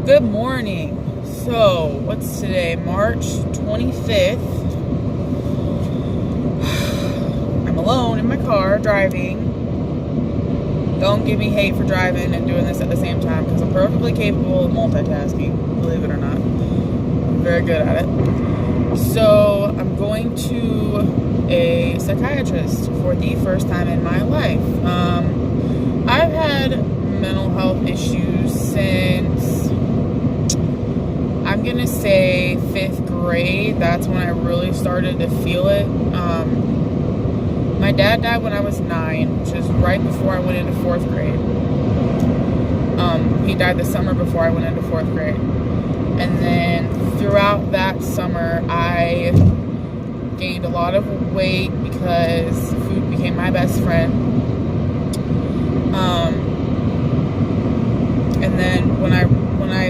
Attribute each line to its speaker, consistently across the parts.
Speaker 1: Good morning. So, what's today? March 25th. I'm alone in my car driving. Don't give me hate for driving and doing this at the same time because I'm perfectly capable of multitasking, believe it or not. I'm very good at it. So, I'm going to a psychiatrist for the first time in my life. I've had mental health issues since, I'm gonna say 5th grade. That's when I really started to feel it. My dad died when I was 9, which is right before I went into 4th grade. He died the summer before I went into 4th grade. And then throughout that summer, I gained a lot of weight because food became my best friend. And then when I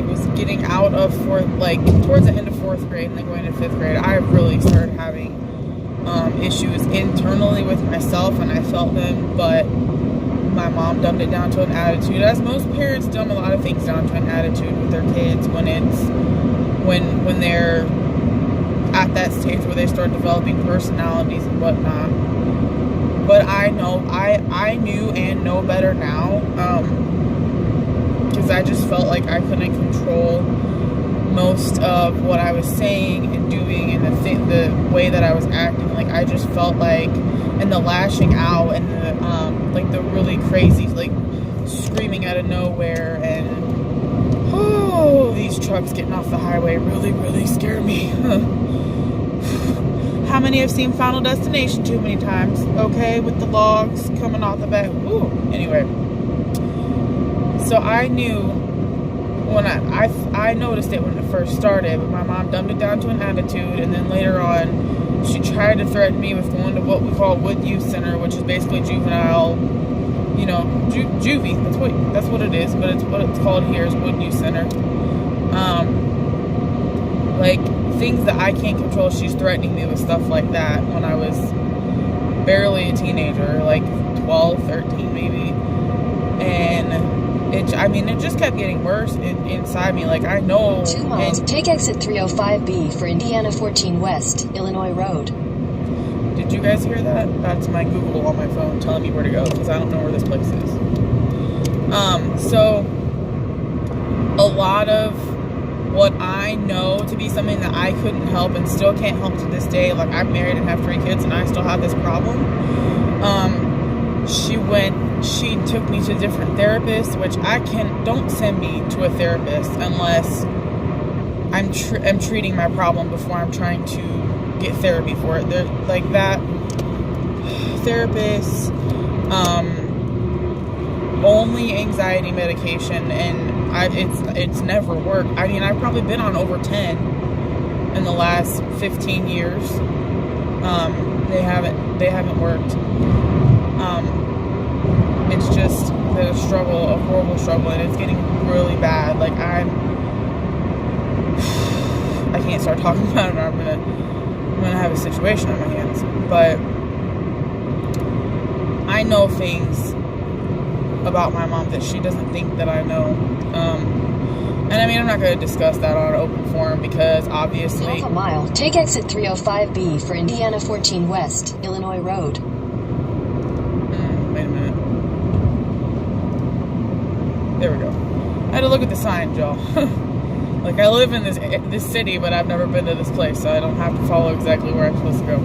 Speaker 1: was getting out of towards the end of 4th grade and then going into 5th grade, I really started having issues internally with myself, and I felt them, but my mom dumbed it down to an attitude, as most parents dumb a lot of things down to an attitude with their kids when they're at that stage where they start developing personalities and whatnot. But I knew and know better now, because I just felt like I couldn't control most of what I was saying and doing and the way that I was acting. Like, I just felt like, and the lashing out and the really crazy, screaming out of nowhere, and these trucks getting off the highway really, really scare me. How many have seen Final Destination too many times? Okay, with the logs coming off the back. Ooh. Anyway, so I knew when I noticed it when it first started, but my mom dumbed it down to an attitude, and then later on, she tried to threaten me with going to what we call Wood Youth Center, which is basically juvenile, juvie. That's what it is, but it's what it's called here is Wood Youth Center. Things that I can't control, she's threatening me with stuff like that when I was barely a teenager, 12, 13 maybe. And it just kept getting worse inside me. I know.
Speaker 2: 2 miles. Take exit 305B for Indiana 14 West, Illinois Road.
Speaker 1: Did you guys hear that? That's my Google on my phone telling me where to go because I don't know where this place is. So a lot of what I know to be something that I couldn't help and still can't help to this day. I'm married and have 3 kids and I still have this problem. She took me to different therapists, which don't send me to a therapist unless I'm treating my problem before I'm trying to get therapy for it. They're like that. Therapists, only anxiety medication, and it's never worked. I've probably been on over 10 in the last 15 years. They haven't worked. It's just been a struggle, a horrible struggle, and it's getting really bad. I can't start talking about it, or I'm gonna have a situation on my hands. But I know things about my mom that she doesn't think that I know. And I'm not going to discuss that on an open forum because obviously.
Speaker 2: Half a mile. Take exit 305B for Indiana 14 West, Illinois Road.
Speaker 1: Wait a minute. There we go. I had to look at the sign, y'all. I live in this city, but I've never been to this place, so I don't have to follow exactly where I'm supposed to go.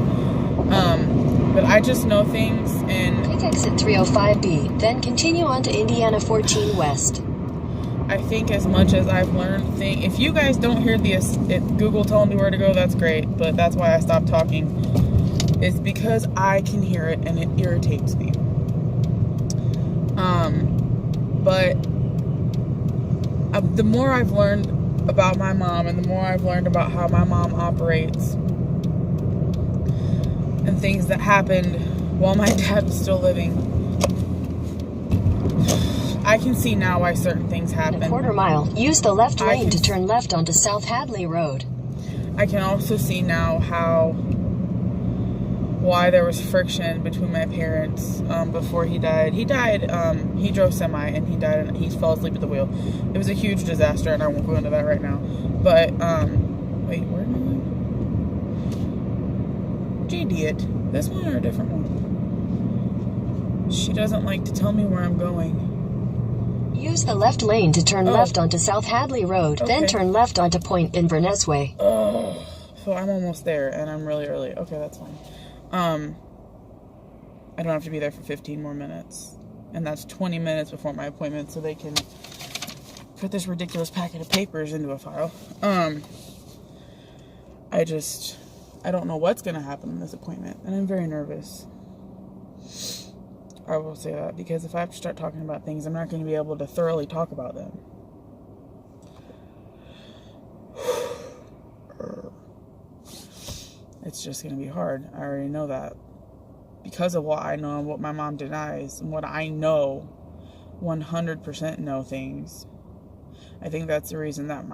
Speaker 1: But I just know things, and
Speaker 2: take exit 305B, then continue on to Indiana 14 West.
Speaker 1: I think as much as I've learned if you guys don't hear Google telling me where to go, that's great, but that's why I stopped talking. It's because I can hear it and it irritates me. But the more I've learned about my mom and the more I've learned about how my mom operates and things that happened while my dad was still living, I can see now why certain things happen.
Speaker 2: A quarter mile. Use the left lane to turn left onto South Hadley Road.
Speaker 1: I can also see now why there was friction between my parents before he died. He drove semi and he died and he fell asleep at the wheel. It was a huge disaster and I won't go into that right now. But, wait, where am I going? Idiot. This one or a different one? She doesn't like to tell me where I'm going.
Speaker 2: Use the left lane to turn left onto South Hadley Road, then turn left onto Point Inverness Way.
Speaker 1: Oh, so I'm almost there, and I'm really early. Okay, that's fine. I don't have to be there for 15 more minutes, and that's 20 minutes before my appointment, so they can put this ridiculous packet of papers into a file. I don't know what's going to happen in this appointment, and I'm very nervous. I will say that, because if I have to start talking about things, I'm not going to be able to thoroughly talk about them. It's just going to be hard. I already know that. Because of what I know and what my mom denies, and what I know, 100% know things. I think that's the reason that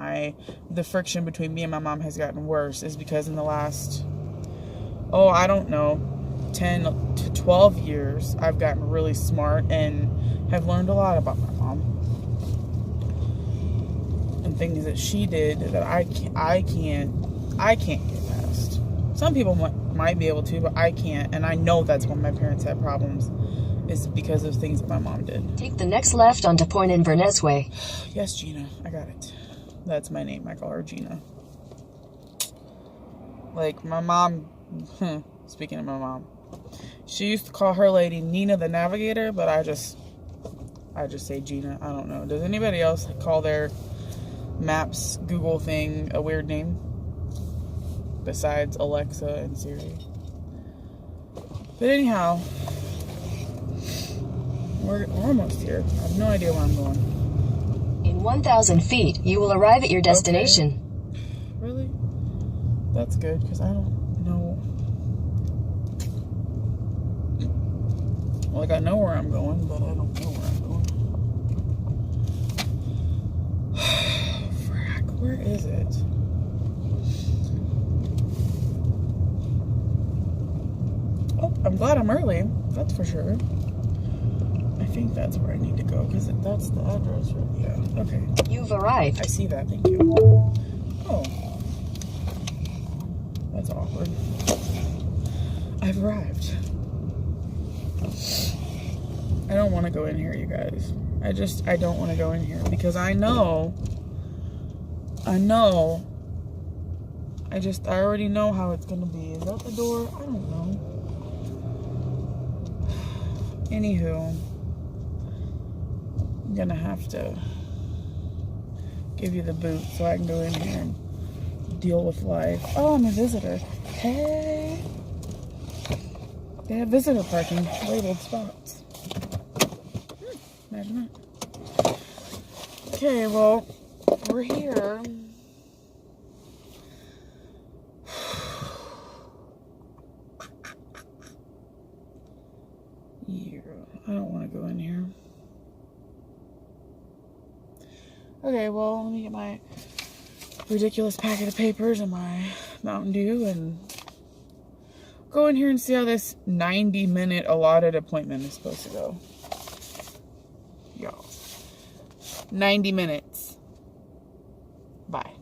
Speaker 1: the friction between me and my mom has gotten worse, is because in the last, I don't know, 10 to 12 years, I've gotten really smart and have learned a lot about my mom. And things that she did that I can't get past. Some people might be able to, but I can't. And I know that's when my parents had problems, is because of things that my mom did.
Speaker 2: Take the next left onto Point Inverness Way.
Speaker 1: Yes, Gina, I got it. That's my name. I call her Gina. Like, my mom, speaking of my mom, she used to call her lady Nina the Navigator, but I just say Gina. I don't know. Does anybody else call their Maps Google thing a weird name besides Alexa and Siri? But anyhow, we're almost here. I have no idea where I'm going.
Speaker 2: In 1,000 feet, you will arrive at your destination.
Speaker 1: Okay. Really? That's good, because I don't know. Like, I know where I'm going, but I don't know where I'm going. Frack, where is it? Oh, I'm glad I'm early. That's for sure. I think that's where I need to go, because that's the address, right? Yeah, okay.
Speaker 2: You've arrived.
Speaker 1: I see that, thank you. Oh. That's awkward. I've arrived. I don't want to go in here, you guys. I don't want to go in here, because I know. I already know how it's going to be. Is that the door? I don't know. Anywho, I'm going to have to give you the boot so I can go in here and deal with life. Oh, I'm a visitor. Hey. They have visitor parking, labeled spots. Imagine that. Okay, well, we're here. Yeah, I don't want to go in here. Okay, well, let me get my ridiculous packet of papers and my Mountain Dew and go in here and see how this 90-minute allotted appointment is supposed to go. Y'all. 90 minutes. Bye.